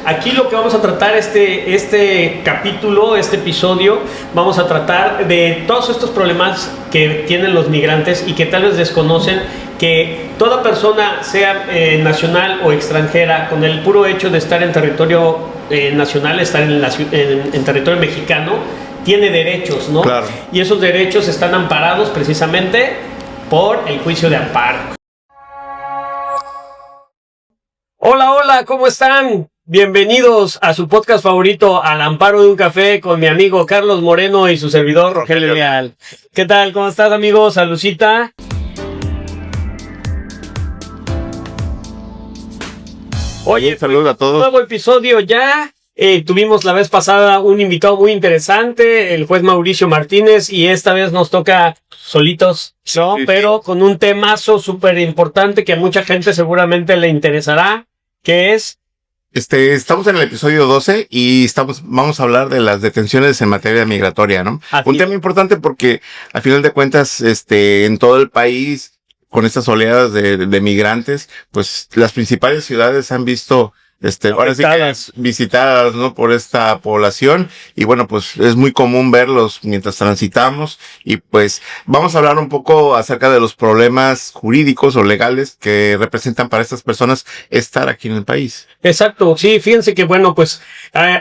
Aquí lo que vamos a tratar este capítulo, este episodio, vamos a tratar de todos estos problemas que tienen los migrantes y que tal vez desconocen, que toda persona, sea nacional o extranjera, con el puro hecho de estar en territorio nacional, estar en territorio mexicano, tiene derechos, ¿no? Claro. Y esos derechos están amparados precisamente por el juicio de amparo. Hola, hola, ¿cómo están? Bienvenidos a su podcast favorito, Al Amparo de un Café, con mi amigo Carlos Moreno y su servidor Rogelio Leal. ¿Qué tal? ¿Cómo estás, amigo? Salucita. Oye, saludos a todos. Nuevo episodio ya. Tuvimos la vez pasada un invitado muy interesante, el juez Mauricio Martínez, y esta vez nos toca solitos, ¿no? Sí. Pero con un temazo súper importante que a mucha gente seguramente le interesará, que es... Estamos en el episodio 12 y vamos a hablar de las detenciones en materia migratoria, ¿no? Un tema importante porque, al final de cuentas, en todo el país, con estas oleadas de migrantes, pues las principales ciudades han visto ahora sí que visitadas, ¿no? Por esta población, y bueno, pues es muy común verlos mientras transitamos, y pues vamos a hablar un poco acerca de los problemas jurídicos o legales que representan para estas personas estar aquí en el país. Exacto, sí, fíjense que bueno, pues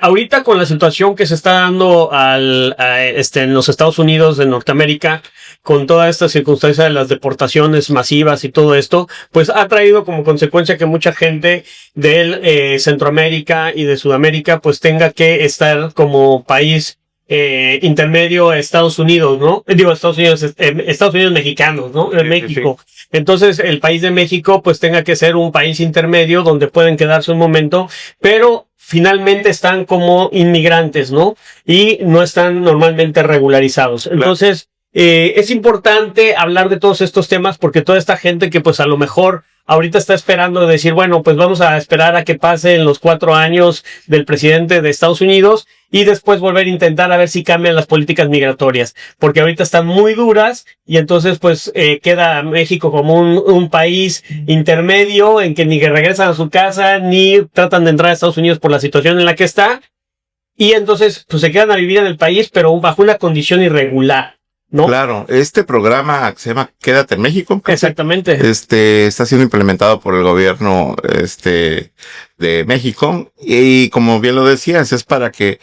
ahorita con la situación que se está dando en los Estados Unidos de Norteamérica, con toda esta circunstancia de las deportaciones masivas y todo esto, pues ha traído como consecuencia que mucha gente de Centroamérica y de Sudamérica pues tenga que estar como país intermedio a Estados Unidos, ¿no? Digo, Estados Unidos mexicanos, ¿no? De México. Sí. Entonces, el país de México pues tenga que ser un país intermedio donde pueden quedarse un momento, pero finalmente están como inmigrantes, ¿no? Y no están normalmente regularizados. Entonces, es importante hablar de todos estos temas porque toda esta gente que pues a lo mejor ahorita está esperando decir, bueno, pues vamos a esperar a que pasen los 4 años del presidente de Estados Unidos y después volver a intentar a ver si cambian las políticas migratorias, porque ahorita están muy duras y entonces pues queda México como un país intermedio en que ni que regresan a su casa ni tratan de entrar a Estados Unidos por la situación en la que está, y entonces pues se quedan a vivir en el país pero bajo una condición irregular, ¿no? Claro, este programa que se llama Quédate en México. Exactamente. Está siendo implementado por el gobierno, de México. Y como bien lo decías, es para que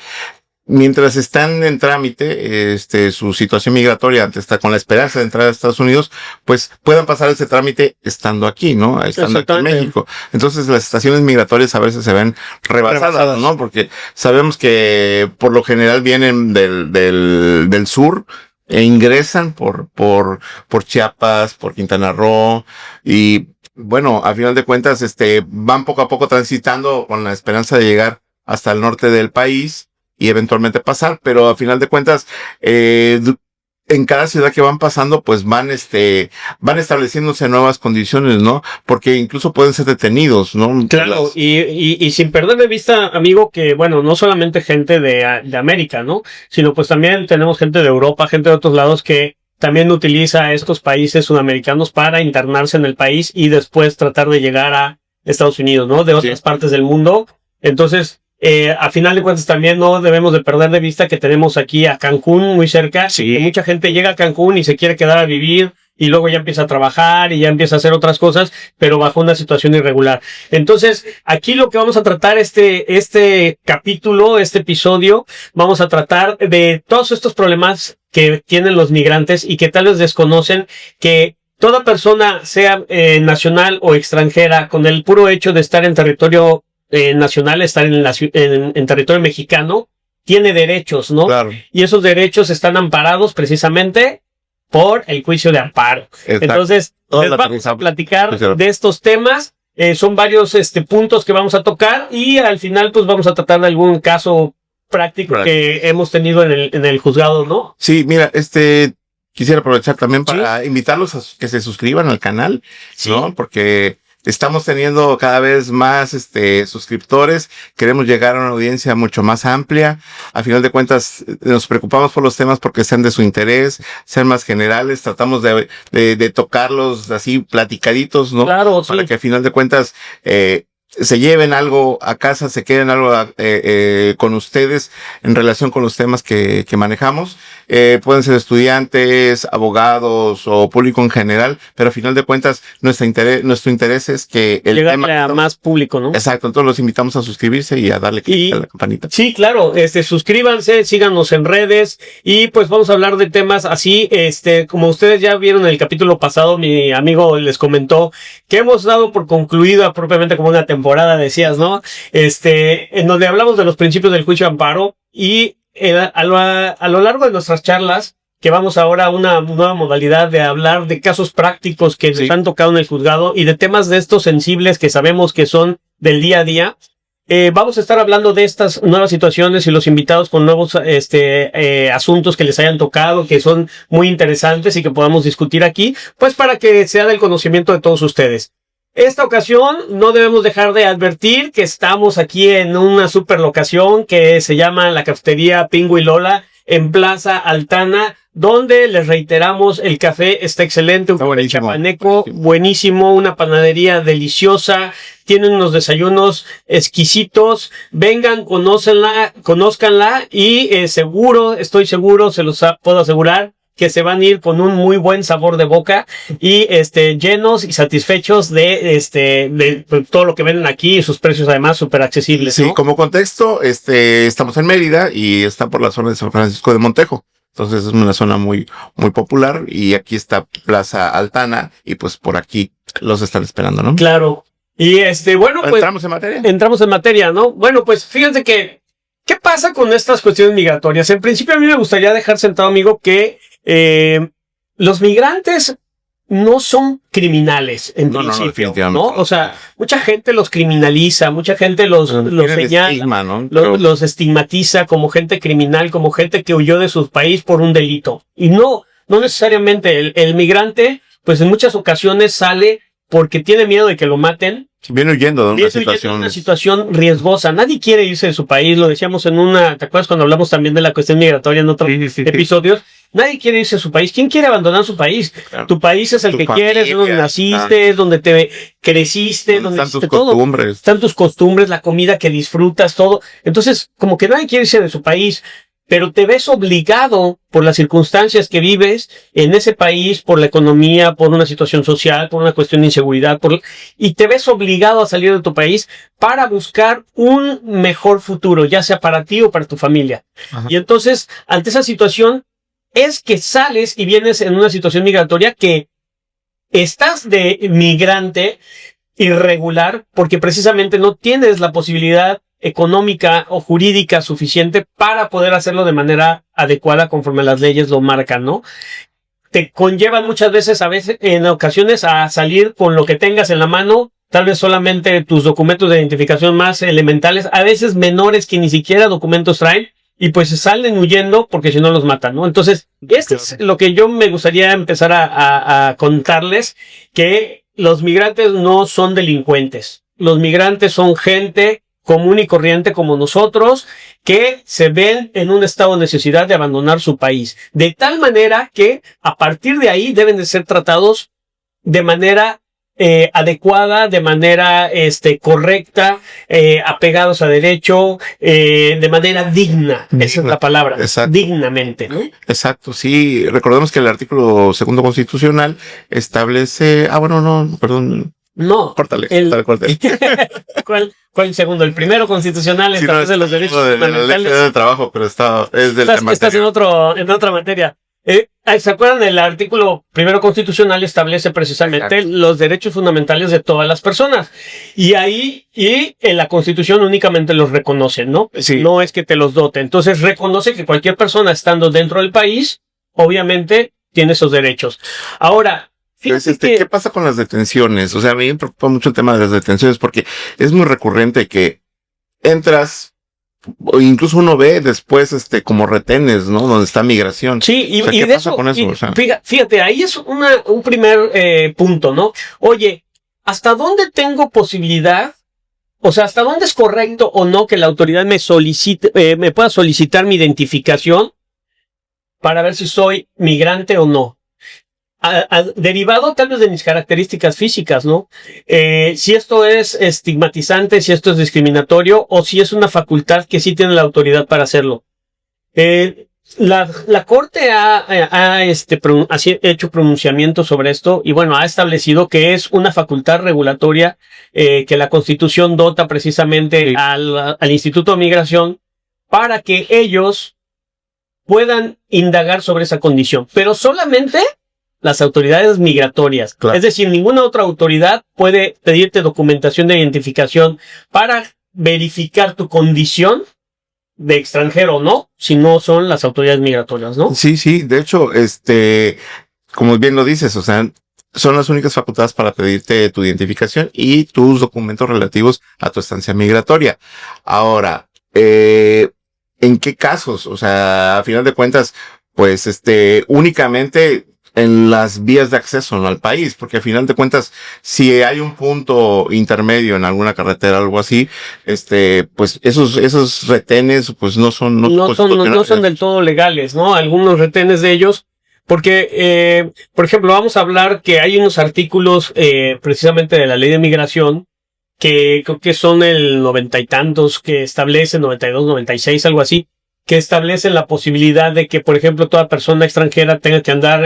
mientras están en trámite, su situación migratoria, con la esperanza de entrar a Estados Unidos, pues puedan pasar ese trámite estando aquí, ¿no? Estando aquí en México. Entonces las estaciones migratorias a veces se ven rebasadas, ¿no? Porque sabemos que por lo general vienen del sur, e ingresan por Chiapas, por Quintana Roo, y bueno, a final de cuentas, van poco a poco transitando con la esperanza de llegar hasta el norte del país y eventualmente pasar, pero a final de cuentas, en cada ciudad que van pasando, pues van estableciéndose nuevas condiciones, ¿no? Porque incluso pueden ser detenidos, ¿no? Claro, y sin perder de vista, amigo, que bueno, no solamente gente de América, ¿no? Sino pues también tenemos gente de Europa, gente de otros lados que también utiliza a estos países sudamericanos para internarse en el país y después tratar de llegar a Estados Unidos, ¿no? De otras partes del mundo. Entonces, a final de cuentas también no debemos de perder de vista que tenemos aquí a Cancún muy cerca. Sí. Mucha gente llega a Cancún y se quiere quedar a vivir y luego ya empieza a trabajar y ya empieza a hacer otras cosas, pero bajo una situación irregular. Entonces, aquí lo que vamos a tratar este capítulo, este episodio, vamos a tratar de todos estos problemas que tienen los migrantes y que tal vez desconocen, que toda persona, sea nacional o extranjera, con el puro hecho de estar en territorio nacional, estar en territorio mexicano, tiene derechos, ¿no? Claro. Y esos derechos están amparados precisamente por el juicio de amparo. Exacto. Entonces, les vamos a platicar de estos temas. Son varios puntos que vamos a tocar y al final pues vamos a tratar de algún caso práctico que hemos tenido en el juzgado, ¿no? Sí, mira, quisiera aprovechar también para invitarlos a que se suscriban al canal, ¿no? Porque estamos teniendo cada vez más suscriptores, queremos llegar a una audiencia mucho más amplia. A final de cuentas, nos preocupamos por los temas porque sean de su interés, sean más generales, tratamos de tocarlos así platicaditos, ¿no? Claro, para que a final de cuentas se lleven algo a casa, se queden algo con ustedes en relación con los temas que manejamos. Pueden ser estudiantes, abogados o público en general, pero a final de cuentas nuestro interés es que el llegarle tema a más público, ¿no? Exacto, entonces los invitamos a suscribirse y a darle clic a la campanita. Sí, claro, suscríbanse, síganos en redes y pues vamos a hablar de temas así, como ustedes ya vieron en el capítulo pasado, mi amigo les comentó que hemos dado por concluida propiamente como una temporada, decías, ¿no? En donde hablamos de los principios del juicio de amparo y a lo largo de nuestras charlas, que vamos ahora a una nueva modalidad de hablar de casos prácticos que nos han tocado en el juzgado y de temas de estos sensibles que sabemos que son del día a día. Vamos a estar hablando de estas nuevas situaciones y los invitados con nuevos asuntos que les hayan tocado, que son muy interesantes y que podamos discutir aquí, pues para que sea del conocimiento de todos ustedes. Esta ocasión no debemos dejar de advertir que estamos aquí en una super locación que se llama la cafetería Pingo y Lola en Plaza Altana, donde les reiteramos, el café está excelente, un café chapaneco buenísimo, una panadería deliciosa, tienen unos desayunos exquisitos, vengan, conózcanla y estoy seguro, se los puedo asegurar, que se van a ir con un muy buen sabor de boca y llenos y satisfechos de todo lo que venden aquí y sus precios además súper accesibles, ¿no? Sí, como contexto, estamos en Mérida y está por la zona de San Francisco de Montejo. Entonces es una zona muy, muy popular y aquí está Plaza Altana y pues por aquí los están esperando, ¿no? Claro. Y bueno, pues ¿entramos en materia? Entramos en materia, ¿no? Bueno, pues fíjense que, ¿qué pasa con estas cuestiones migratorias? En principio a mí me gustaría dejar sentado, amigo, que los migrantes no son criminales en principio, ¿no? O sea, mucha gente los criminaliza, mucha gente los señala, estigma, ¿no? los estigmatiza como gente criminal, como gente que huyó de su país por un delito. Y no necesariamente el migrante, pues en muchas ocasiones sale porque tiene miedo de que lo maten. Viene huyendo de una situación riesgosa. Nadie quiere irse de su país. Lo decíamos ¿te acuerdas cuando hablamos también de la cuestión migratoria en otros episodios? Nadie quiere irse a su país. ¿Quién quiere abandonar su país? Claro. Tu país es el que quieres, es donde naciste, es donde te creciste, donde están tus costumbres. Están tus costumbres, la comida que disfrutas, todo. Entonces, como que nadie quiere irse de su país, pero te ves obligado por las circunstancias que vives en ese país, por la economía, por una situación social, por una cuestión de inseguridad, y te ves obligado a salir de tu país para buscar un mejor futuro, ya sea para ti o para tu familia. Ajá. Y entonces, ante esa situación, es que sales y vienes en una situación migratoria que estás de migrante irregular porque precisamente no tienes la posibilidad económica o jurídica suficiente para poder hacerlo de manera adecuada conforme las leyes lo marcan, ¿no? Te conllevan muchas veces, en ocasiones, a salir con lo que tengas en la mano, tal vez solamente tus documentos de identificación más elementales, a veces menores que ni siquiera documentos traen, y pues se salen huyendo porque si no los matan, ¿no? Entonces, esto es lo que yo me gustaría empezar a contarles, que los migrantes no son delincuentes. Los migrantes son gente común y corriente como nosotros, que se ven en un estado de necesidad de abandonar su país. De tal manera que a partir de ahí deben de ser tratados de manera adecuada, de manera correcta, apegados a derecho, de manera digna. Esa es la palabra. Exacto. Dignamente, ¿no? Exacto, sí. Recordemos que el artículo 2º constitucional establece... perdón. No. Córtale. ¿Cuál segundo? El primero constitucional establece los derechos fundamentales. La ley de trabajo, pero estás en otra materia. ¿Se acuerdan? El artículo 1 constitucional establece precisamente los derechos fundamentales de todas las personas. Y en la Constitución únicamente los reconoce, ¿no? Sí. No es que te los dote. Entonces reconoce que cualquier persona estando dentro del país, obviamente, tiene esos derechos. Ahora, entonces, ¿qué pasa con las detenciones? O sea, a mí me preocupa mucho el tema de las detenciones porque es muy recurrente que entras, o incluso uno ve después como retenes, ¿no? Donde está migración. Sí, o sea, ¿qué pasa con eso? O sea, fíjate, ahí es un primer punto, ¿no? Oye, ¿hasta dónde tengo posibilidad? O sea, ¿hasta dónde es correcto o no que la autoridad me pueda solicitar mi identificación para ver si soy migrante o no? derivado tal vez de mis características físicas, ¿no? Si esto es estigmatizante, si esto es discriminatorio, o si es una facultad que sí tiene la autoridad para hacerlo. La Corte ha hecho pronunciamientos sobre esto y bueno, ha establecido que es una facultad regulatoria que la Constitución dota precisamente Sí. al Instituto de Migración para que ellos puedan indagar sobre esa condición, pero solamente las autoridades migratorias. Claro. Es decir, ninguna otra autoridad puede pedirte documentación de identificación para verificar tu condición de extranjero o no, si no son las autoridades migratorias, ¿no? Sí, sí, de hecho, como bien lo dices, o sea, son las únicas facultades para pedirte tu identificación y tus documentos relativos a tu estancia migratoria. Ahora, ¿en qué casos? O sea, a final de cuentas, pues, únicamente en las vías de acceso, ¿no?, al país, porque a final de cuentas, si hay un punto intermedio en alguna carretera o algo así, pues esos retenes, pues no son, No son del todo legales, ¿no? Algunos retenes de ellos, porque, por ejemplo, vamos a hablar que hay unos artículos, precisamente de la ley de migración, que creo que son el 90 y tantos, que establecen 92, 96, algo así, que establecen la posibilidad de que, por ejemplo, toda persona extranjera tenga que andar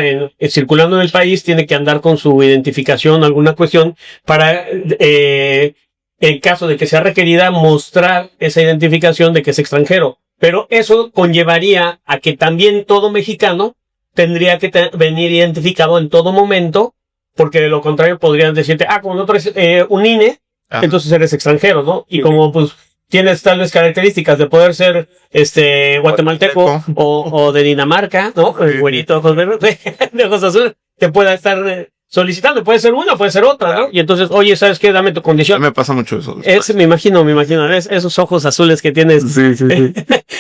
circulando en el país, tiene que andar con su identificación, alguna cuestión, para, en caso de que sea requerida, mostrar esa identificación de que es extranjero. Pero eso conllevaría a que también todo mexicano tendría que venir identificado en todo momento, porque de lo contrario podrían decirte, como no traes un INE, entonces eres extranjero, ¿no? Y como pues tienes tales características de poder ser guatemalteco o de Dinamarca, ¿no? El güerito, ojos verdes, de ojos azules, te pueda estar solicitando, puede ser una, puede ser otra, ¿no? Y entonces, oye, ¿sabes qué? Dame tu condición. Me pasa mucho eso. Me imagino, esos ojos azules que tienes. Sí, sí, sí.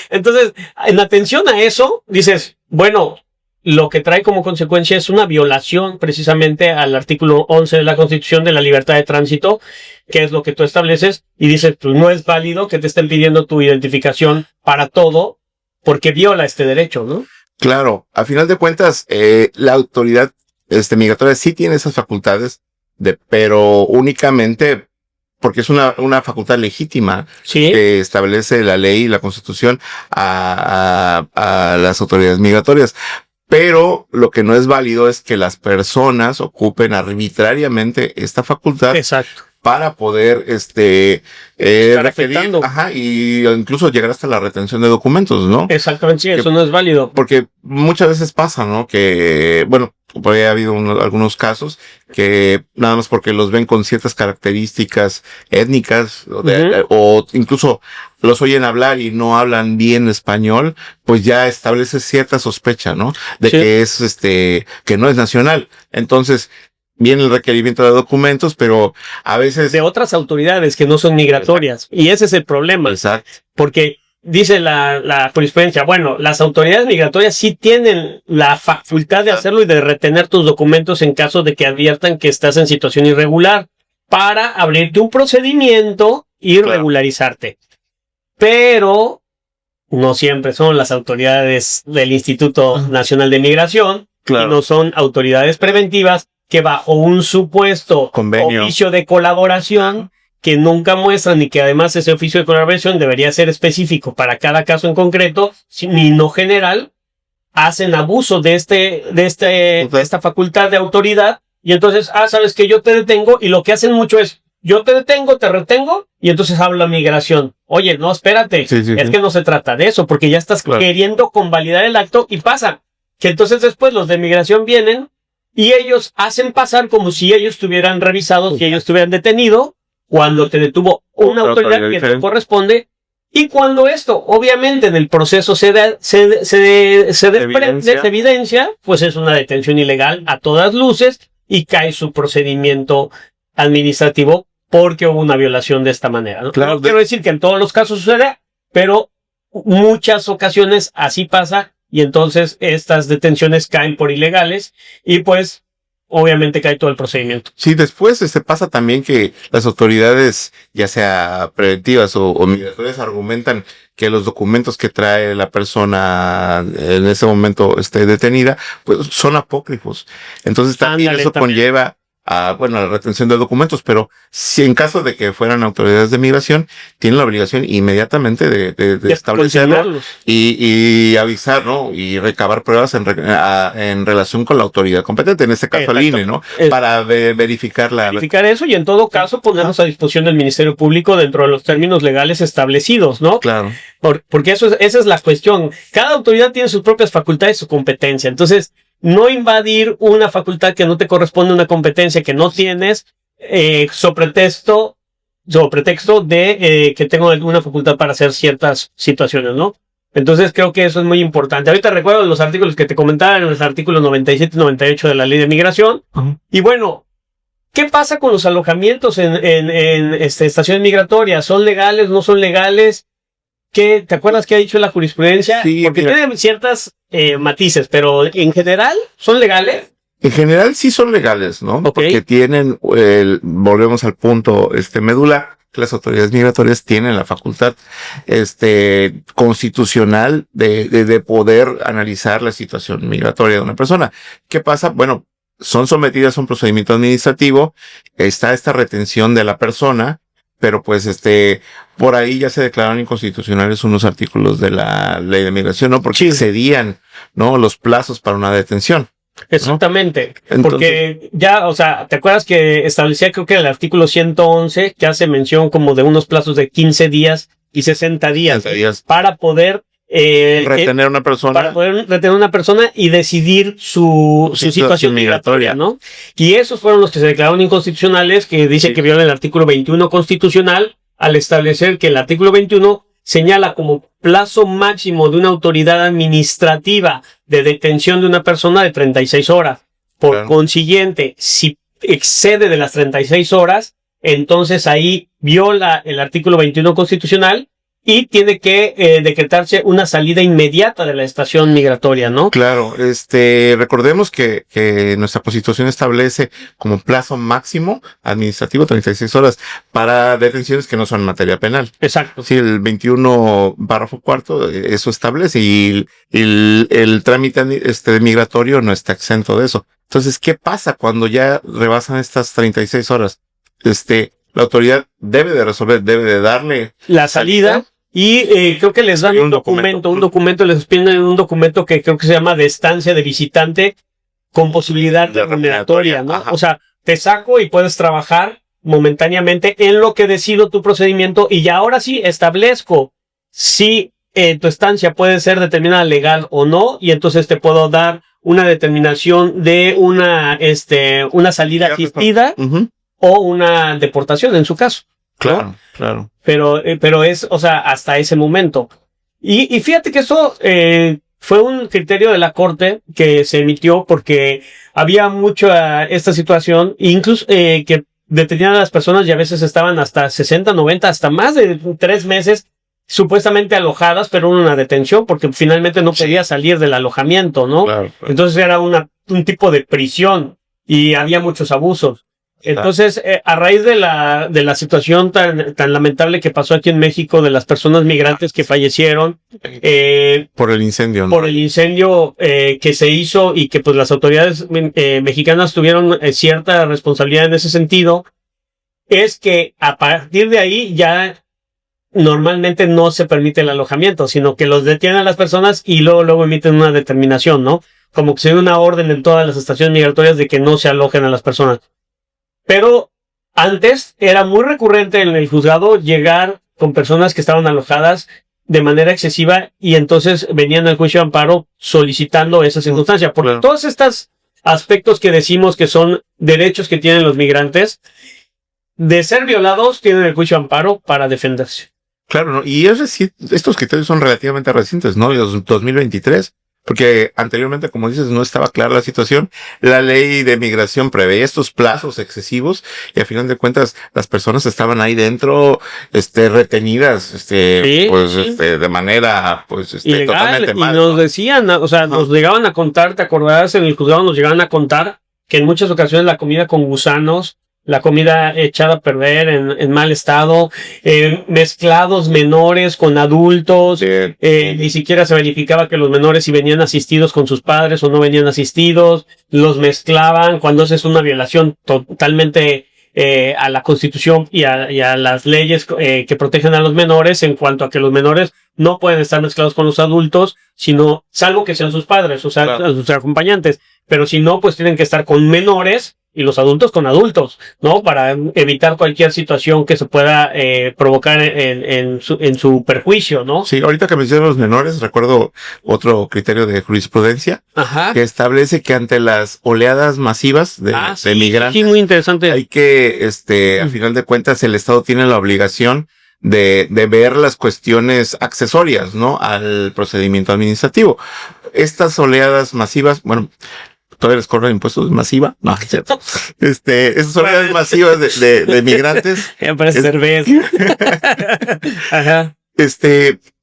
Entonces, en atención a eso, dices, bueno, lo que trae como consecuencia es una violación precisamente al artículo 11 de la Constitución de la libertad de tránsito, que es lo que tú estableces, y dices, pues no es válido que te estén pidiendo tu identificación para todo, porque viola este derecho, ¿no? Claro, a final de cuentas, la autoridad migratoria sí tiene esas facultades, pero únicamente porque es una facultad legítima, ¿sí?, que establece la ley y la Constitución a las autoridades migratorias. Pero lo que no es válido es que las personas ocupen arbitrariamente esta facultad. Exacto. Para poder, requerir, y incluso llegar hasta la retención de documentos, ¿no? Exactamente, sí, eso no es válido. Porque muchas veces pasa, ¿no? Que, bueno, por ahí ha habido algunos casos que nada más porque los ven con ciertas características étnicas o incluso los oyen hablar y no hablan bien español, pues ya establece cierta sospecha, ¿no? De que es, que no es nacional. Entonces, viene el requerimiento de documentos, pero a veces de otras autoridades que no son migratorias. Exacto. Y ese es el problema. Exacto. Porque dice la jurisprudencia, bueno, las autoridades migratorias sí tienen la facultad de hacerlo y de retener tus documentos en caso de que adviertan que estás en situación irregular para abrirte un procedimiento y regularizarte. Pero no siempre son las autoridades del Instituto Nacional de Migración, sino son autoridades preventivas que bajo un supuesto oficio de colaboración que nunca muestran y que además ese oficio de colaboración debería ser específico para cada caso en concreto, ni no general, hacen abuso de esta facultad de autoridad y entonces, sabes que yo te detengo y lo que hacen mucho es, yo te detengo, te retengo y entonces habla migración. Oye, no, espérate, es que no se trata de eso porque ya estás queriendo convalidar el acto y pasa que entonces después los de migración vienen y ellos hacen pasar como si ellos estuvieran revisados, si ellos estuvieran detenidos, cuando te detuvo una autoridad que te corresponde, y cuando esto, obviamente, en el proceso se evidencia, pues es una detención ilegal a todas luces y cae su procedimiento administrativo porque hubo una violación de esta manera, ¿no? Claro, no quiero decir que en todos los casos suceda, pero muchas ocasiones así pasa. Y entonces estas detenciones caen por ilegales y pues obviamente cae todo el procedimiento. Sí, después pasa también que las autoridades, ya sea preventivas o migratorias, argumentan que los documentos que trae la persona en ese momento detenida, pues son apócrifos. Entonces también Ándale, eso conlleva a la retención de documentos, pero si en caso de que fueran autoridades de migración, tienen la obligación inmediatamente de establecerlo y avisar, ¿no? Y recabar pruebas en relación con la autoridad competente, en este caso el INE, ¿no? Para verificar eso y en todo caso ponernos a disposición del Ministerio Público dentro de los términos legales establecidos, ¿no? Claro. Porque esa es la cuestión. Cada autoridad tiene sus propias facultades y su competencia. Entonces, no invadir una facultad que no te corresponde, una competencia que no tienes, sobre pretexto de que tengo alguna facultad para hacer ciertas situaciones, ¿no? Entonces creo que eso es muy importante. Ahorita recuerdo los artículos que te comentaba, en los artículos 97 y 98 de la Ley de Migración. Y bueno, ¿qué pasa con los alojamientos en estaciones migratorias? ¿Son legales, no son legales? ¿Te acuerdas qué ha dicho la jurisprudencia? Sí, porque tienen ciertas matices, pero en general, ¿son legales? En general sí son legales, ¿no? Okay. Porque tienen, volvemos al punto medular, que las autoridades migratorias tienen la facultad constitucional de poder analizar la situación migratoria de una persona. ¿Qué pasa? Bueno, son sometidas a un procedimiento administrativo, está esta retención de la persona, pero pues por ahí ya se declararon inconstitucionales unos artículos de la Ley de Migración, ¿no? Porque excedían, ¿no? Los plazos para una detención. Exactamente. ¿No? Entonces, porque ya, o sea, ¿te acuerdas que establecía, creo que el artículo 111, que hace mención como de unos plazos de 15 días y 60 días, para poder retener una persona. Para poder retener una persona y decidir su situación migratoria, ¿no? Y esos fueron los que se declararon inconstitucionales, que dice que violan el artículo 21 constitucional, al establecer que el artículo 21 señala como plazo máximo de una autoridad administrativa de detención de una persona de 36 horas. Por consiguiente, si excede de las 36 horas, entonces ahí viola el artículo 21 constitucional y tiene que decretarse una salida inmediata de la estación migratoria, ¿no? Claro, recordemos que nuestra Constitución establece como plazo máximo administrativo 36 horas para detenciones que no son materia penal. Exacto. Sí, el 21 párrafo cuarto eso establece y el trámite migratorio no está exento de eso. Entonces, ¿qué pasa cuando ya rebasan estas 36 horas? La autoridad debe de resolver, debe de darle la salida. Y creo que les dan un documento, les piden un documento que creo que se llama de estancia de visitante con posibilidad de remuneratoria, ¿no? Ajá. O sea, te saco y puedes trabajar momentáneamente en lo que decido tu procedimiento y ya ahora sí establezco si tu estancia puede ser determinada legal o no y entonces te puedo dar una determinación de una salida asistida o una deportación en su caso. Claro, ¿no? Claro. Pero es, o sea, hasta ese momento. Y fíjate que eso fue un criterio de la Corte que se emitió porque había mucha esta situación, incluso que detenían a las personas y a veces estaban hasta 60, 90, hasta más de 3 meses supuestamente alojadas, pero en una detención porque finalmente no podía salir del alojamiento, ¿no? Claro. Entonces era un tipo de prisión y había muchos abusos. Entonces, a raíz de la situación tan lamentable que pasó aquí en México de las personas migrantes que fallecieron por el incendio, ¿no? Por el incendio que se hizo y que pues las autoridades mexicanas tuvieron cierta responsabilidad en ese sentido, es que a partir de ahí ya normalmente no se permite el alojamiento, sino que los detienen a las personas y luego emiten una determinación, ¿no? Como que se dio una orden en todas las estaciones migratorias de que no se alojen a las personas. Pero antes era muy recurrente en el juzgado llegar con personas que estaban alojadas de manera excesiva y entonces venían al juicio de amparo solicitando esa circunstancia. Porque todos estos aspectos que decimos que son derechos que tienen los migrantes, de ser violados, tienen el juicio de amparo para defenderse. Claro, ¿no? Y es decir, estos criterios son relativamente recientes, ¿no? De 2023. Porque anteriormente, como dices, no estaba clara la situación. La ley de migración prevé estos plazos excesivos y a final de cuentas las personas estaban ahí dentro, retenidas, de manera, ilegal, totalmente mal. Y nos decían, o sea, nos llegaban a contar, ¿te acordás? En el juzgado nos llegaban a contar que en muchas ocasiones la comida con gusanos, la comida echada a perder en mal estado, mezclados menores con adultos, ni siquiera se verificaba que los menores si venían asistidos con sus padres o no venían asistidos, los mezclaban cuando esa es una violación totalmente a la Constitución y a las leyes que protegen a los menores en cuanto a que los menores no pueden estar mezclados con los adultos, sino salvo que sean sus padres, o sea, claro, sus acompañantes, pero si no, pues tienen que estar con menores y los adultos con adultos, ¿no? Para evitar cualquier situación que se pueda provocar en su perjuicio, ¿no? Sí, ahorita que mencioné los menores, recuerdo otro criterio de jurisprudencia que establece que ante las oleadas masivas de migrantes, sí, muy interesante. Hay que, a final de cuentas, el Estado tiene la obligación de ver las cuestiones accesorias, ¿no? Al procedimiento administrativo. Estas oleadas masivas, bueno, todavía les cobran impuestos masiva. No, es cierto. Esas oleadas masivas de migrantes. Ya parece cerveza. Ajá.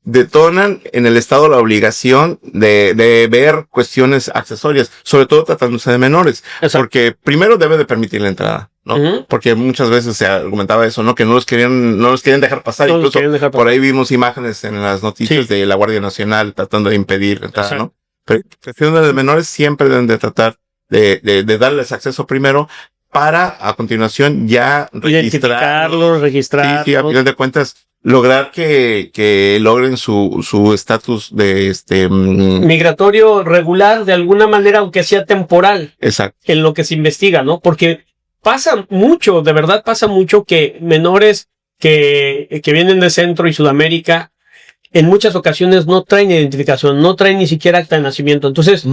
Detonan en el Estado la obligación de ver cuestiones accesorias, sobre todo tratándose de menores. Exacto. Porque primero debe de permitir la entrada, ¿no? Porque muchas veces se argumentaba eso, ¿no? Que no los querían dejar pasar. No incluso por ahí vimos imágenes en las noticias de la Guardia Nacional tratando de impedir la entrada, ¿no? Pero cuestiones de menores siempre deben de tratar de darles acceso primero para a continuación ya registrarlos. Sí, a final de cuentas lograr que logren su estatus de migratorio regular de alguna manera, aunque sea temporal. Exacto. En lo que se investiga, ¿no? Porque pasa mucho, de verdad pasa mucho que menores que vienen de Centro y Sudamérica en muchas ocasiones no traen identificación, no traen ni siquiera acta de nacimiento. Entonces,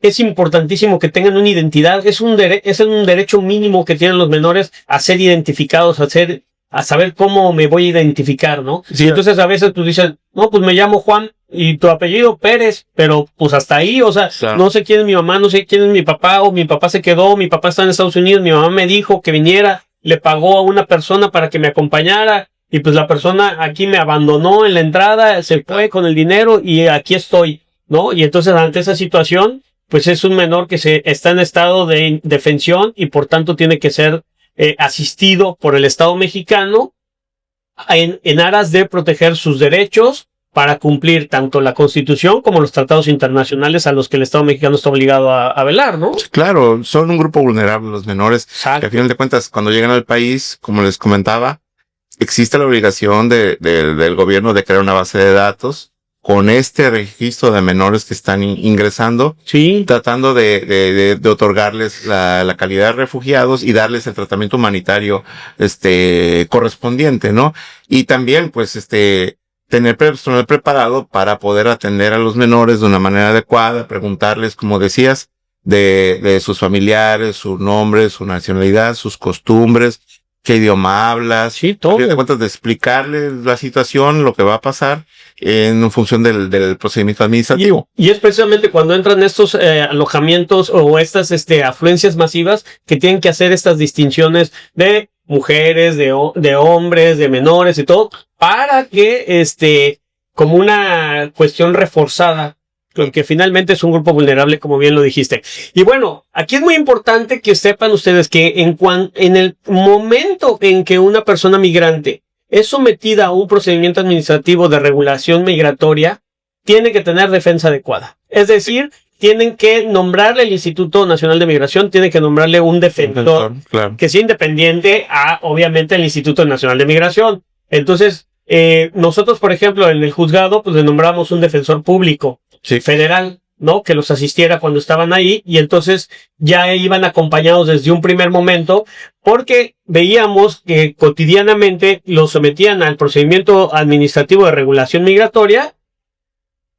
es importantísimo que tengan una identidad. Es un derecho mínimo que tienen los menores a ser identificados, a saber cómo me voy a identificar, ¿no? Sí. Entonces, a veces tú dices, no, pues me llamo Juan y tu apellido Pérez, pero pues hasta ahí, o sea, claro, no sé quién es mi mamá, no sé quién es mi papá, o mi papá se quedó, mi papá está en Estados Unidos, mi mamá me dijo que viniera, le pagó a una persona para que me acompañara, y pues la persona aquí me abandonó en la entrada, se fue con el dinero y aquí estoy, ¿no? Y entonces ante esa situación, pues es un menor que está en estado de indefensión y por tanto tiene que ser asistido por el Estado mexicano en aras de proteger sus derechos para cumplir tanto la Constitución como los tratados internacionales a los que el Estado mexicano está obligado a velar, ¿no? Claro, son un grupo vulnerable los menores. Exacto. Que al final de cuentas, cuando llegan al país, como les comentaba, existe la obligación del gobierno de crear una base de datos con este registro de menores que están ingresando, sí, tratando de otorgarles la calidad de refugiados y darles el tratamiento humanitario, correspondiente, ¿no? Y también, pues, tener personal preparado para poder atender a los menores de una manera adecuada, preguntarles, como decías, de sus familiares, su nombre, su nacionalidad, sus costumbres, qué idioma hablas, sí, todo. De cuentas de explicarles la situación, lo que va a pasar en función del procedimiento administrativo. Y es precisamente cuando entran estos alojamientos o estas afluencias masivas que tienen que hacer estas distinciones de mujeres, de hombres, de menores y todo, para que como una cuestión reforzada, porque finalmente es un grupo vulnerable, como bien lo dijiste. Y bueno, aquí es muy importante que sepan ustedes que en el momento en que una persona migrante es sometida a un procedimiento administrativo de regulación migratoria, tiene que tener defensa adecuada. Es decir, tienen que nombrarle el Instituto Nacional de Migración, tiene que nombrarle un defensor, claro, que sea independiente a, obviamente, el Instituto Nacional de Migración. Entonces, nosotros, por ejemplo, en el juzgado, pues le nombramos un defensor público, sí, federal, ¿no? Que los asistiera cuando estaban ahí, y entonces ya iban acompañados desde un primer momento, porque veíamos que cotidianamente los sometían al procedimiento administrativo de regulación migratoria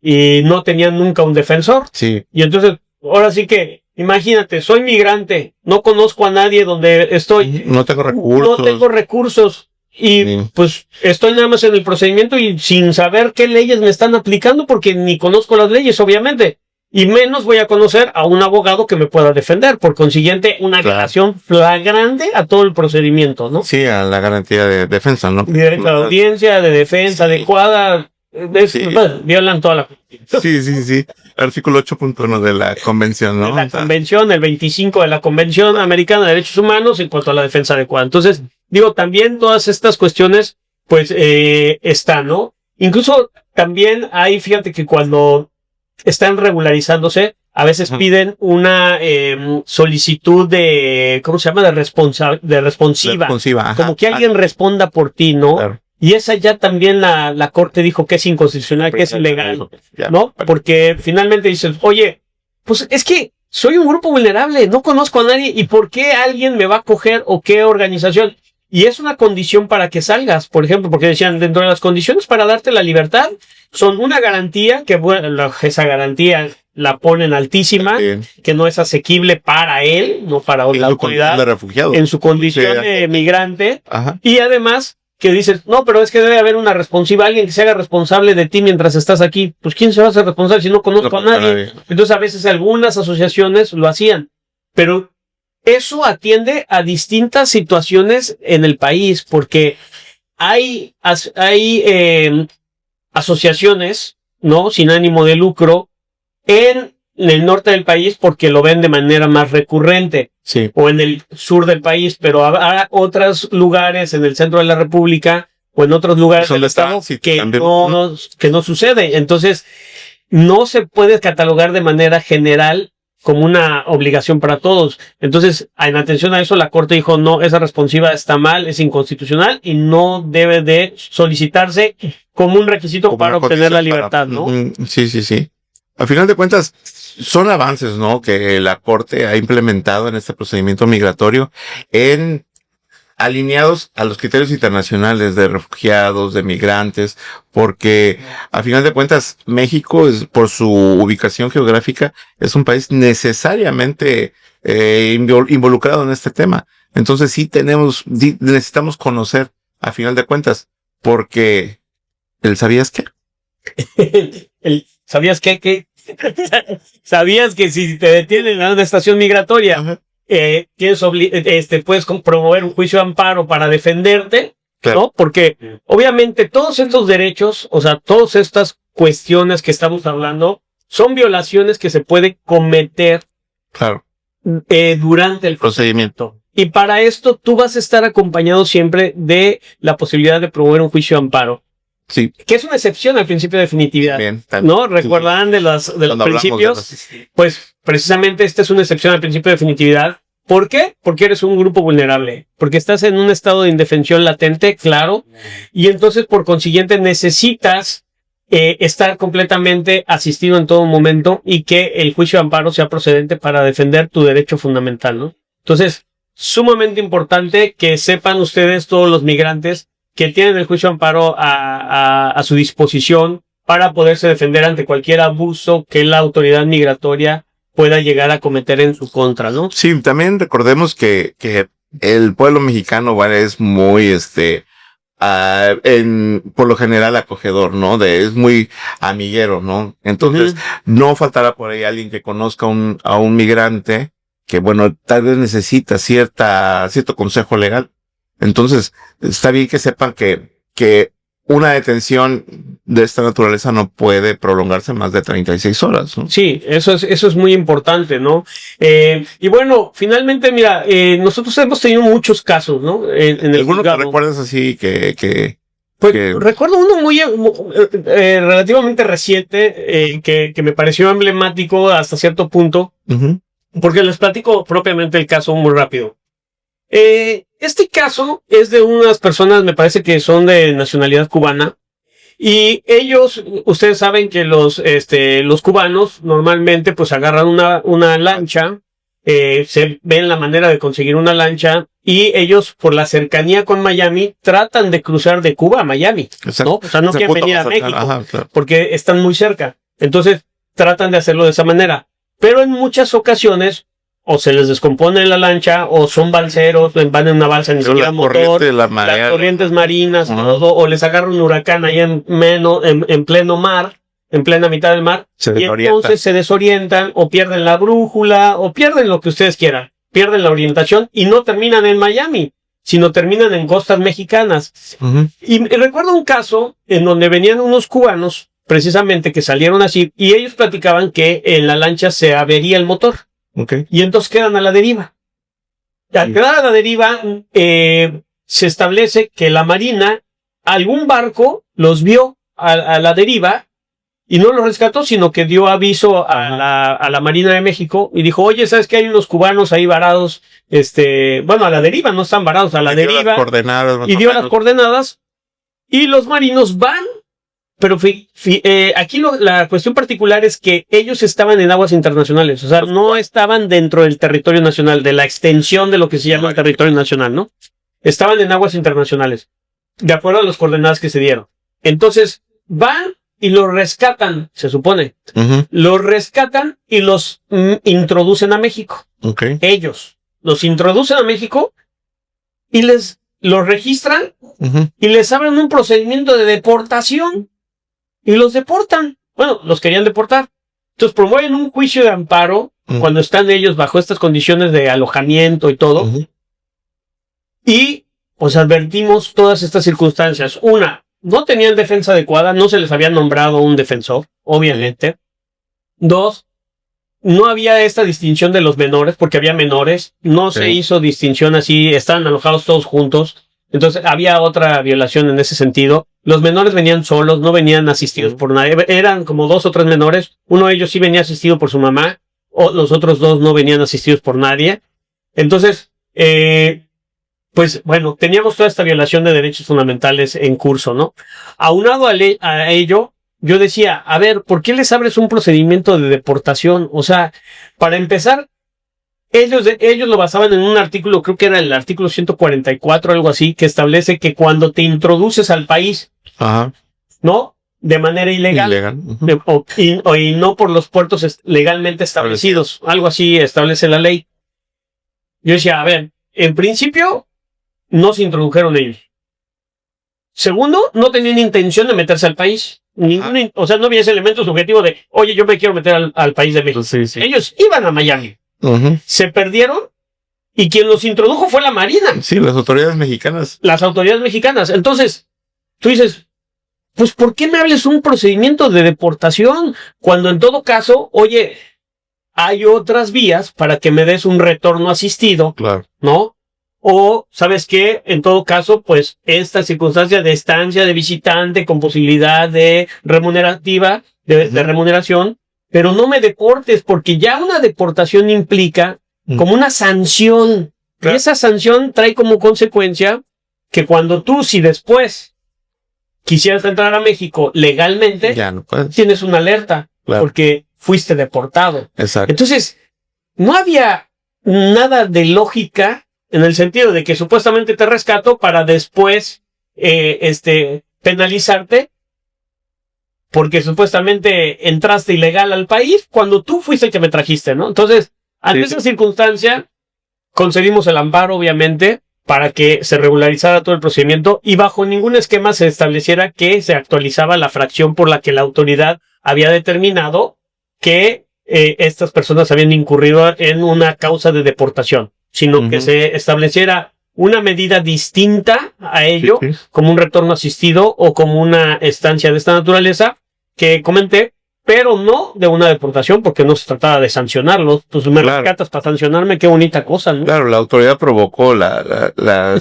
y no tenían nunca un defensor. Sí. Y entonces, ahora sí que, imagínate, soy migrante, no conozco a nadie donde estoy. No tengo recursos. No tengo recursos. Y pues estoy nada más en el procedimiento y sin saber qué leyes me están aplicando porque ni conozco las leyes, obviamente. Y menos voy a conocer a un abogado que me pueda defender. Por consiguiente, una violación flagrante a todo el procedimiento, ¿no? Sí, a la garantía de defensa, ¿no? Derecho a la audiencia, de defensa adecuada, violan toda la Sí. Artículo 8.1 de la convención, ¿no? De la convención, el 25 de la Convención Americana de Derechos Humanos en cuanto a la defensa adecuada. Entonces, digo, también todas estas cuestiones, pues, están, ¿no? Incluso también hay, fíjate que cuando están regularizándose, a veces piden una solicitud de, ¿cómo se llama? De responsiva. Responsiva, como que alguien responda por ti, ¿no? Claro. Y esa ya también la Corte dijo que es inconstitucional, que es ilegal, ¿no? Porque finalmente dices, oye, pues es que soy un grupo vulnerable, no conozco a nadie, ¿y por qué alguien me va a coger o qué organización? Y es una condición para que salgas, por ejemplo, porque decían, dentro de las condiciones para darte la libertad, son una garantía, que bueno, esa garantía la ponen altísima, que no es asequible para él, no para la autoridad, en su condición de migrante, y además que dices, no, pero es que debe haber una responsiva, alguien que se haga responsable de ti mientras estás aquí. Pues ¿quién se va a hacer responsable si no conozco a nadie? Entonces a veces algunas asociaciones lo hacían, pero eso atiende a distintas situaciones en el país, porque hay asociaciones, ¿no? Sin ánimo de lucro en el norte del país porque lo ven de manera más recurrente. Sí. O en el sur del país, pero habrá otros lugares en el centro de la República o en otros lugares del estado que no sucede. Entonces, no se puede catalogar de manera general como una obligación para todos. Entonces, en atención a eso, la Corte dijo, no, esa responsiva está mal, es inconstitucional y no debe de solicitarse como un requisito como para obtener la libertad, ¿no? Sí. Al final de cuentas, son avances, ¿no? Que la Corte ha implementado en este procedimiento migratorio alineados a los criterios internacionales de refugiados, de migrantes, porque a final de cuentas México por su ubicación geográfica es un país necesariamente involucrado en este tema. Entonces sí necesitamos conocer a final de cuentas, porque ¿sabías qué? ¿Sabías qué? ¿Sabías que si te detienen en una estación migratoria, puedes promover un juicio de amparo para defenderte? Claro. ¿No? Porque obviamente todos estos derechos, o sea, todas estas cuestiones que estamos hablando, son violaciones que se pueden cometer durante el procedimiento. Y para esto tú vas a estar acompañado siempre de la posibilidad de promover un juicio de amparo. Sí. Que es una excepción al principio de definitividad. Bien, ¿no? ¿Recordarán de los principios? Pues precisamente esta es una excepción al principio de definitividad. ¿Por qué? Porque eres un grupo vulnerable. Porque estás en un estado de indefensión latente, claro. Y entonces, por consiguiente, necesitas estar completamente asistido en todo momento y que el juicio de amparo sea procedente para defender tu derecho fundamental, ¿no? Entonces, sumamente importante que sepan ustedes, todos los migrantes, que tienen el juicio de amparo a su disposición para poderse defender ante cualquier abuso que la autoridad migratoria pueda llegar a cometer en su contra, ¿no? Sí, también recordemos que el pueblo mexicano es muy, por lo general acogedor, ¿no? Es muy amiguero, ¿no? Entonces, no faltará por ahí alguien que conozca a un migrante que, bueno, tal vez necesita cierto consejo legal. Entonces, está bien que sepan que una detención de esta naturaleza no puede prolongarse más de 36 horas, ¿no? Sí, eso es muy importante, ¿no? Y bueno, finalmente, mira, nosotros hemos tenido muchos casos, ¿no? En el ¿Alguno que recuerdas así Pues recuerdo uno muy relativamente reciente, que me pareció emblemático hasta cierto punto, porque les platico propiamente el caso muy rápido. Este caso es de unas personas, me parece que son de nacionalidad cubana, y ellos, ustedes saben que los cubanos normalmente pues agarran una lancha, se ven la manera de conseguir una lancha, y ellos por la cercanía con Miami tratan de cruzar de Cuba a Miami, ¿no? O sea, no quieren venir a México, porque están muy cerca, entonces tratan de hacerlo de esa manera, pero en muchas ocasiones o se les descompone la lancha, o son balseros, van en una balsa, ni siquiera motor, las corrientes marinas, todo, o les agarra un huracán ahí en pleno mar, en plena mitad del mar, y entonces se desorientan, o pierden la brújula, o pierden lo que ustedes quieran, pierden la orientación, y no terminan en Miami, sino terminan en costas mexicanas. Y recuerdo un caso en donde venían unos cubanos, precisamente, que salieron así, y ellos platicaban que en la lancha se avería el motor. Y entonces quedan a la deriva. Al quedar a la deriva, se establece que la Marina, algún barco los vio a la deriva y no los rescató, sino que dio aviso a la Marina de México y dijo, oye, ¿sabes qué? Hay unos cubanos ahí varados, bueno, a la deriva, no están varados, a la deriva. Y dio las coordenadas y los marinos van. Pero aquí la cuestión particular es que ellos estaban en aguas internacionales, o sea, no estaban dentro del territorio nacional, de la extensión de lo que se llama el territorio nacional, ¿no? Estaban en aguas internacionales, de acuerdo a las coordenadas que se dieron. Entonces, van y los rescatan, se supone. Los rescatan y los introducen a México. Ellos los introducen a México y los registran y les abren un procedimiento de deportación. Y los deportan. Bueno, los querían deportar. Entonces promueven un juicio de amparo cuando están ellos bajo estas condiciones de alojamiento y todo. Y pues advertimos todas estas circunstancias. Una, no tenían defensa adecuada, no se les había nombrado un defensor, obviamente. Dos, no había esta distinción de los menores, porque había menores. No se hizo distinción así, estaban alojados todos juntos. Entonces había otra violación en ese sentido. Los menores venían solos, no venían asistidos por nadie. Eran como 2 o 3 menores. Uno de ellos sí venía asistido por su mamá, o los otros 2 no venían asistidos por nadie. Entonces, pues bueno, teníamos toda esta violación de derechos fundamentales en curso, ¿no? Aunado a ello, yo decía, a ver, ¿por qué les abres un procedimiento de deportación? O sea, para empezar, ellos lo basaban en un artículo, creo que era el artículo 144, algo así, que establece que cuando te introduces al país, ¿no? De manera ilegal. Y no por los puertos legalmente establecidos. Algo así establece la ley. Yo decía, a ver, en principio, no se introdujeron ellos. Segundo, no tenían intención de meterse al país. O sea, no había ese elemento subjetivo de, oye, yo me quiero meter al país de México. Ellos iban a Miami. Se perdieron y quien los introdujo fue la Marina. Sí, las autoridades mexicanas. Las autoridades mexicanas. Entonces, tú dices, pues ¿por qué me hables un procedimiento de deportación? Cuando en todo caso, oye, hay otras vías para que me des un retorno asistido, ¿no? O, ¿sabes qué? En todo caso, pues esta circunstancia de estancia de visitante con posibilidad de remunerativa, de remuneración, pero no me deportes, porque ya una deportación implica como una sanción. Y esa sanción trae como consecuencia que cuando tú, si después quisieras entrar a México legalmente, ya no puedes. Tienes una alerta, porque fuiste deportado. Entonces, no había nada de lógica en el sentido de que supuestamente te rescato para después penalizarte porque supuestamente entraste ilegal al país cuando tú fuiste el que me trajiste, ¿no? Entonces, ante esa circunstancia, concedimos el amparo, obviamente, para que se regularizara todo el procedimiento y bajo ningún esquema se estableciera que se actualizaba la fracción por la que la autoridad había determinado que estas personas habían incurrido en una causa de deportación, sino que se estableciera una medida distinta a ello, como un retorno asistido o como una estancia de esta naturaleza que comenté, pero no de una deportación, porque no se trataba de sancionarlos. Pues me rescatas para sancionarme, qué bonita cosa, ¿no? Claro, la autoridad provocó la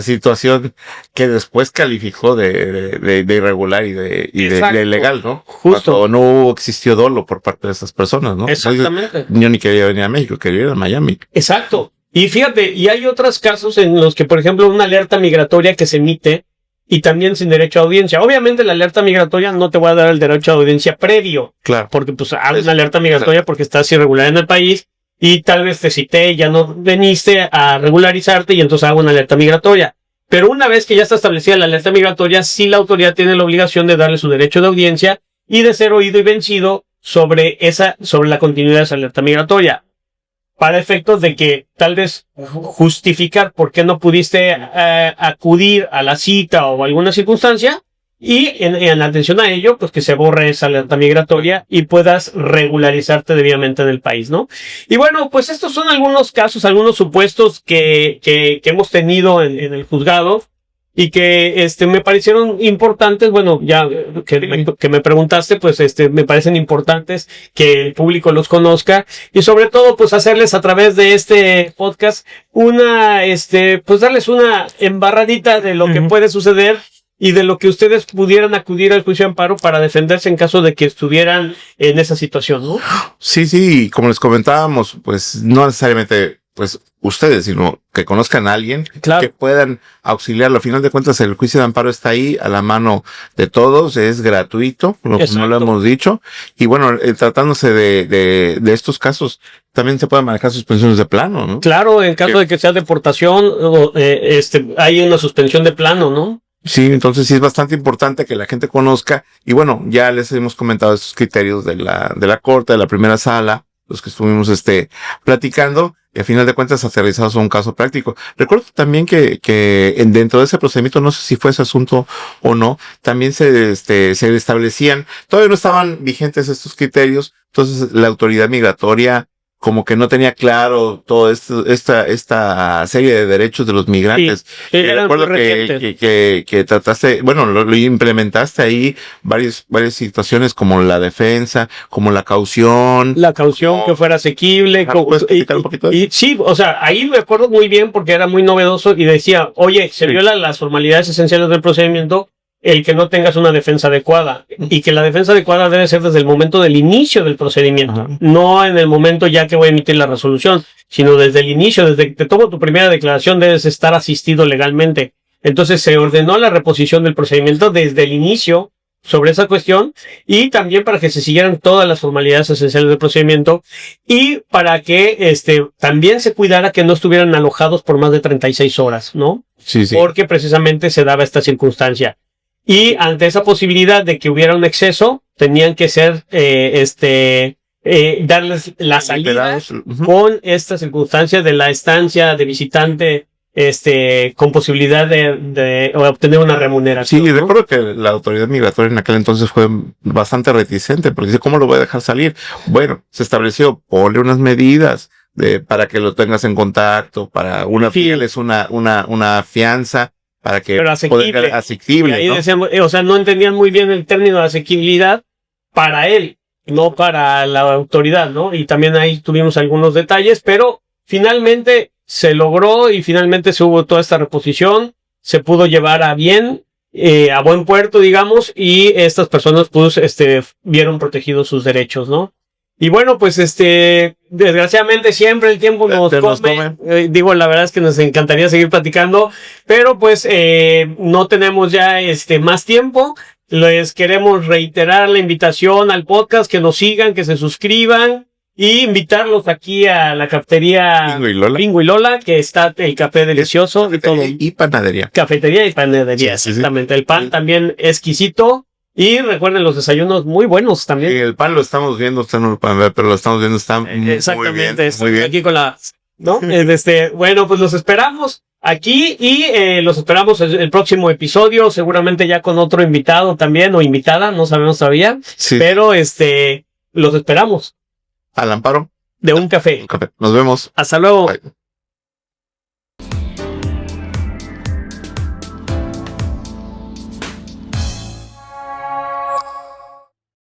situación que después calificó de irregular y de ilegal, ¿no? Justo. O no existió dolo por parte de esas personas, ¿no? Exactamente. Yo ni quería venir a México, quería ir a Miami. Exacto. Y fíjate, y hay otros casos en los que, por ejemplo, una alerta migratoria que se emite y también sin derecho a audiencia. Obviamente la alerta migratoria no te va a dar el derecho a audiencia previo. Claro. Porque pues hago una alerta migratoria porque estás irregular en el país y tal vez te cité y ya no viniste a regularizarte y entonces hago una alerta migratoria. Pero una vez que ya está establecida la alerta migratoria, sí la autoridad tiene la obligación de darle su derecho de audiencia y de ser oído y vencido sobre la continuidad de esa alerta migratoria. Para efectos de que tal vez justificar por qué no pudiste acudir a la cita o alguna circunstancia Y en atención a ello, pues que se borre esa alerta migratoria y puedas regularizarte debidamente en el país, ¿no? Y bueno, pues estos son algunos casos, algunos supuestos que hemos tenido en el juzgado y que me parecieron importantes. Bueno, ya que me preguntaste, pues me parecen importantes que el público los conozca y sobre todo pues hacerles a través de este podcast pues darles una embarradita de lo que puede suceder y de lo que ustedes pudieran acudir al juicio de amparo para defenderse en caso de que estuvieran en esa situación, ¿no? Sí, como les comentábamos, pues no necesariamente pues ustedes, sino que conozcan a alguien que puedan auxiliarlo. Al final de cuentas, el juicio de amparo está ahí a la mano de todos, es gratuito, no lo hemos dicho. Y bueno, tratándose de estos casos, también se pueden manejar suspensiones de plano, ¿no? Claro, en caso de que sea deportación, hay una suspensión de plano, ¿no? Sí, entonces sí es bastante importante que la gente conozca. Y bueno, ya les hemos comentado estos criterios de la corte, de la primera sala, los que estuvimos platicando, y a final de cuentas aterrizados a un caso práctico. Recuerdo también que dentro de ese procedimiento, no sé si fue ese asunto o no, también se establecían, todavía no estaban vigentes estos criterios, entonces la autoridad migratoria como que no tenía claro todo esta serie de derechos de los migrantes. Sí, recuerdo que trataste, bueno, lo implementaste ahí varias situaciones como la defensa, como la caución. La caución que fuera asequible. ¿Puedes explicar un poquito? Y sí, o sea, ahí me acuerdo muy bien porque era muy novedoso y decía, oye, se violan las formalidades esenciales del procedimiento el que no tengas una defensa adecuada y que la defensa adecuada debe ser desde el momento del inicio del procedimiento, no en el momento ya que voy a emitir la resolución, sino desde el inicio, desde que te tomo tu primera declaración debes estar asistido legalmente. Entonces se ordenó la reposición del procedimiento desde el inicio sobre esa cuestión y también para que se siguieran todas las formalidades esenciales del procedimiento y para que también se cuidara que no estuvieran alojados por más de 36 horas, ¿no? Sí. Porque precisamente se daba esta circunstancia. Y ante esa posibilidad de que hubiera un exceso, tenían que ser, darles la salida con esta circunstancia de la estancia de visitante, con posibilidad de obtener una remuneración. Sí, recuerdo que la autoridad migratoria en aquel entonces fue bastante reticente, porque dice, ¿cómo lo voy a dejar salir? Bueno, se estableció, ponle unas medidas para que lo tengas en contacto, para es una fianza, para que pero asequible. Asequible, ahí ¿no? Decían, o sea, no entendían muy bien el término de asequibilidad para él, no para la autoridad, ¿no? Y también ahí tuvimos algunos detalles, pero finalmente se logró y finalmente se hubo toda esta reposición, se pudo llevar a bien, a buen puerto, digamos, y estas personas pues vieron protegidos sus derechos, ¿no? Y bueno, pues desgraciadamente siempre el tiempo nos come. Digo, la verdad es que nos encantaría seguir platicando, pero pues no tenemos ya más tiempo. Les queremos reiterar la invitación al podcast, que nos sigan, que se suscriban y invitarlos aquí a la cafetería Pingo y Lola, que está el café delicioso y todo. Y panadería. Cafetería y panadería, sí, exactamente. El pan también exquisito. Y recuerden los desayunos muy buenos también. Sí, el pan lo estamos viendo, ustedes no lo pueden ver, pero lo estamos viendo, está muy bien. Muy bien. Aquí con ¿no? Bueno, pues los esperamos aquí y los esperamos el próximo episodio, seguramente ya con otro invitado también, o invitada, no sabemos todavía. Sí. Pero los esperamos. Al amparo de un café. Nos vemos. Hasta luego. Bye.